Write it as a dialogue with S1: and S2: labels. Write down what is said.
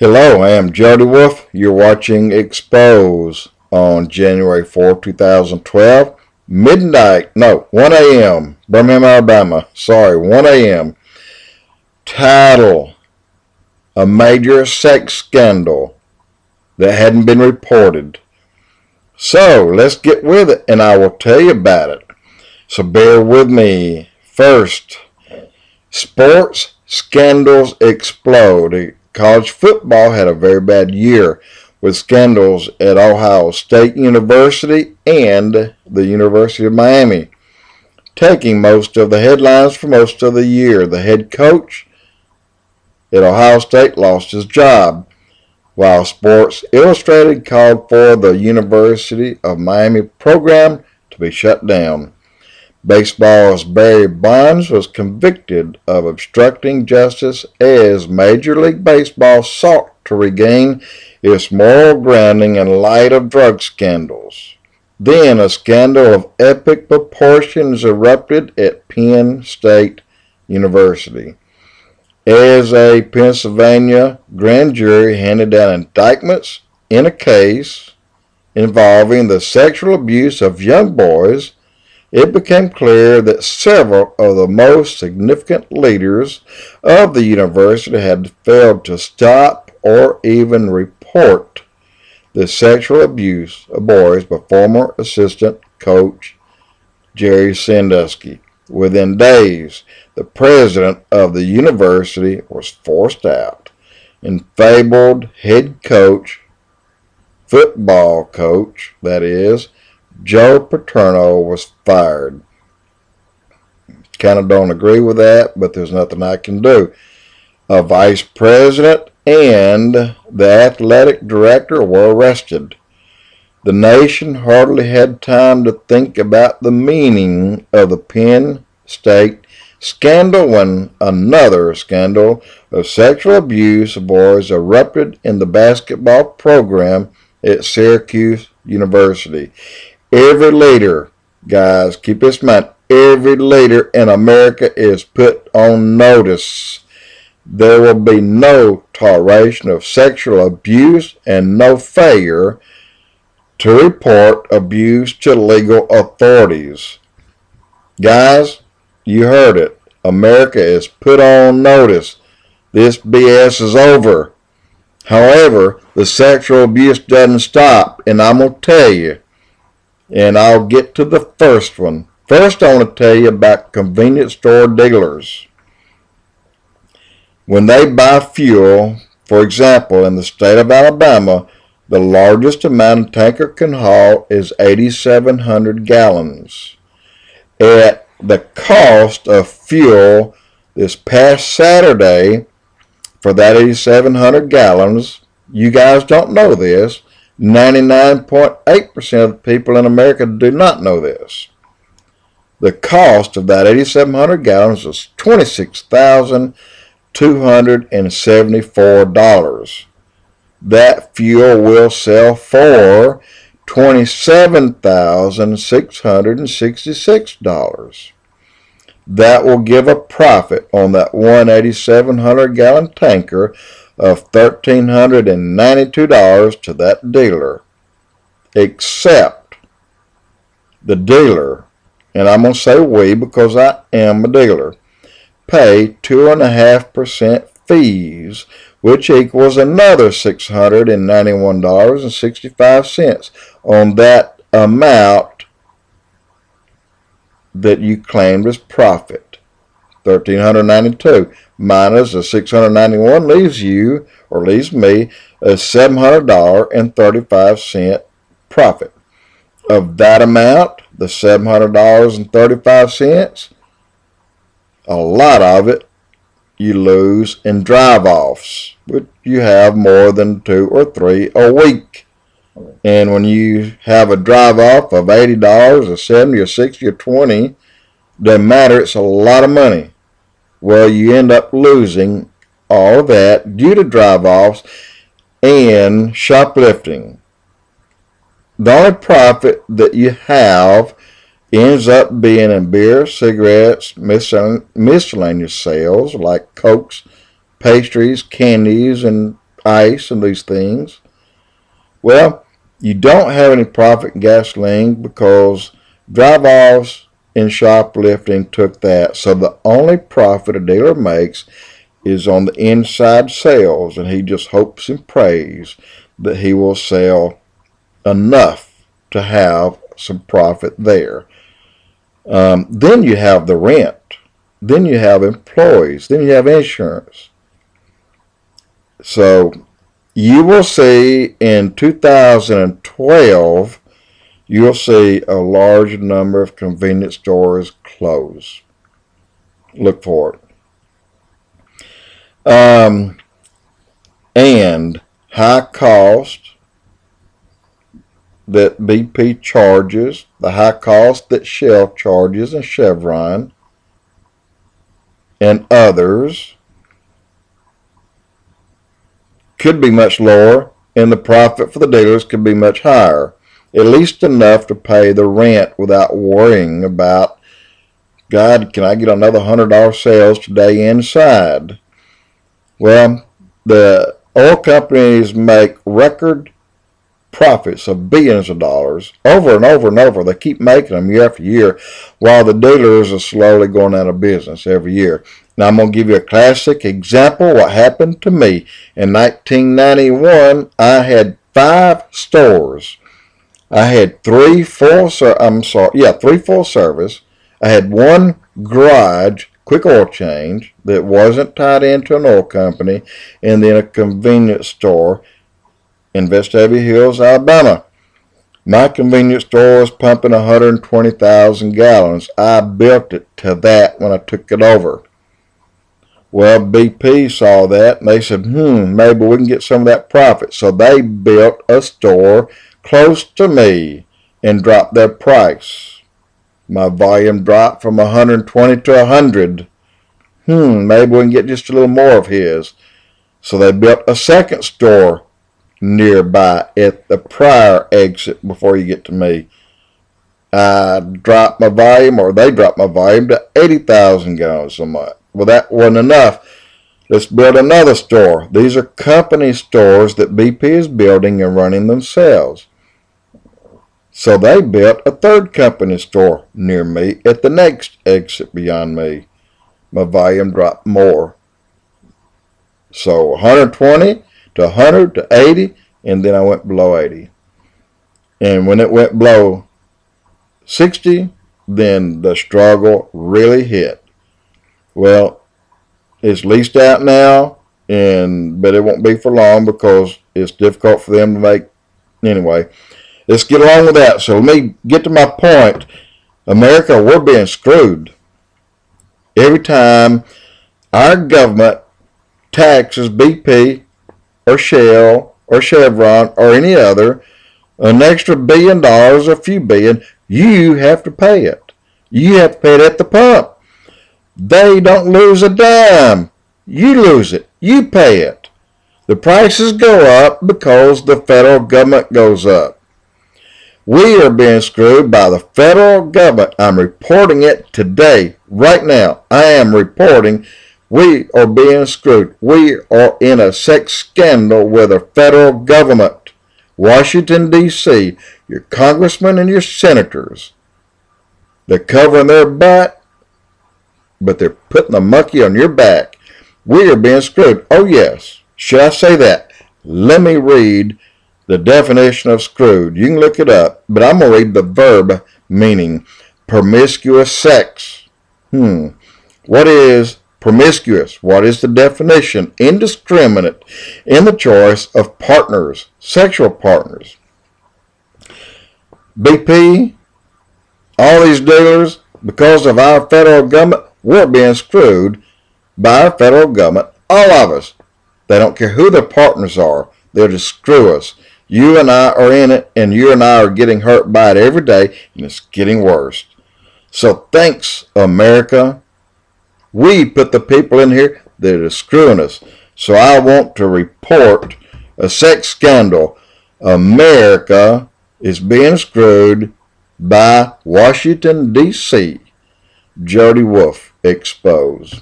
S1: Hello, I am Jody Wolf. You're watching EXPOZ on January 4, 2012, 1 a.m., Birmingham, Alabama. 1 a.m. Title: A major sex scandal that hadn't been reported. So, let's get with it, and I will tell you about it. So, bear with me. First, sports scandals explode. College football had a very bad year with scandals at Ohio State University and the University of Miami, taking most of the headlines for most of the year. The head coach at Ohio State lost his job, while Sports Illustrated called for the University of Miami program to be shut down. Baseball's Barry Bonds was convicted of obstructing justice as Major League Baseball sought to regain its moral grounding in light of drug scandals. Then a scandal of epic proportions erupted at Penn State University, as a Pennsylvania grand jury handed down indictments in a case involving the sexual abuse of young boys. It became clear that several of the most significant leaders of the university had failed to stop or even report the sexual abuse of boys by former assistant coach Jerry Sandusky. Within days, the president of the university was forced out, and fabled head coach, football coach, that is, Joe Paterno, was fired. Kind of don't agree with that, but there's nothing I can do. A vice president and the athletic director were arrested. The nation hardly had time to think about the meaning of the Penn State scandal when another scandal of sexual abuse of boys erupted in the basketball program at Syracuse University. Every leader, guys, keep this in mind, every leader in America is put on notice. There will be no toleration of sexual abuse and no failure to report abuse to legal authorities. Guys, you heard it. America is put on notice. This BS is over. However, the sexual abuse doesn't stop, and I'm going to tell you. And I'll get to the first one. First, I want to tell you about convenience store dealers. When they buy fuel, for example, in the state of Alabama, the largest amount a tanker can haul is 8,700 gallons. At the cost of fuel this past Saturday for that 8,700 gallons, you guys don't know this, 99.8% of the people in America do not know this. The cost of that 8,700 gallons is $26,274. That fuel will sell for $27,666. That will give a profit on that 1,8,700 gallon tanker of $1,392 to that dealer, except the dealer, and I'm going to say we because I am a dealer, pay 2.5% fees, which equals another $691.65 on that amount that you claimed as profit. $1,392 minus the $691 leaves you, or leaves me, a $700.35 profit. Of that amount, the $700.35, a lot of it you lose in drive-offs, but you have more than 2 or 3 a week. And when you have a drive-off of $80 or $70 or $60 or $20, doesn't matter, it's a lot of money. Well, you end up losing all of that due to drive-offs and shoplifting. The only profit that you have ends up being in beer, cigarettes, miscellaneous sales like Cokes, pastries, candies, and ice and these things. Well, you don't have any profit in gasoline because drive-offs and shoplifting took that. So the only profit a dealer makes is on the inside sales, and he just hopes and prays that he will sell enough to have some profit there. Then you have the rent. Then you have employees. Then you have insurance. So you will see in 2012, you'll see a large number of convenience stores close. Look for it. And high cost that BP charges, the high cost that Shell charges, and Chevron and others could be much lower, and the profit for the dealers could be much higher, at least enough to pay the rent without worrying about, God, can I get another $100 sales today inside? Well, the oil companies make record profits of billions of dollars over and over and over. They keep making them year after year, while the dealers are slowly going out of business every year. Now, I'm going to give you a classic example what happened to me. In 1991, I had 5 stores. I had 3 full service. I had 1 garage quick oil change that wasn't tied into an oil company, and then a convenience store in Vestavia Hills, Alabama. My convenience store was pumping 120,000 gallons. I built it to that when I took it over. Well, BP saw that, and they said, maybe we can get some of that profit. So they built a store close to me and dropped their price. My volume dropped from 120 to 100. Maybe we can get just a little more of his. So they built a second store nearby at the prior exit before you get to me. I dropped my volume, or they dropped my volume, to 80,000 gallons a month. Well, that wasn't enough. Let's build another store. These are company stores that BP is building and running themselves. So they built a third company store near me at the next exit beyond me. My volume dropped more. So 120 to 100 to 80, and then I went below 80. And when it went below 60, then the struggle really hit. Well, it's leased out now, but it won't be for long because it's difficult for them to make. Anyway, let's get along with that. So let me get to my point. America, we're being screwed. Every time our government taxes BP or Shell or Chevron or any other an extra $1 billion or a few billion, you have to pay it. You have to pay it at the pump. They don't lose a dime. You lose it. You pay it. The prices go up because the federal government goes up. We are being screwed by the federal government. I'm reporting it today, right now. I am reporting we are being screwed. We are in a sex scandal with the federal government. Washington, D.C., your congressmen and your senators, they're covering their butt, but they're putting the monkey on your back. We are being screwed. Oh, yes. Should I say that? Let me read the definition of screwed. You can look it up, but I'm going to read the verb meaning promiscuous sex. What is promiscuous? What is the definition? Indiscriminate in the choice of partners, sexual partners. BP, all these dealers, because of our federal government, we're being screwed by our federal government, all of us. They don't care who their partners are. They'll just screw us. You and I are in it, and you and I are getting hurt by it every day, and it's getting worse. So thanks, America. We put the people in here that are screwing us. So I want to report a sex scandal. America is being screwed by Washington, D.C. Jody Wolf, EXPOZ.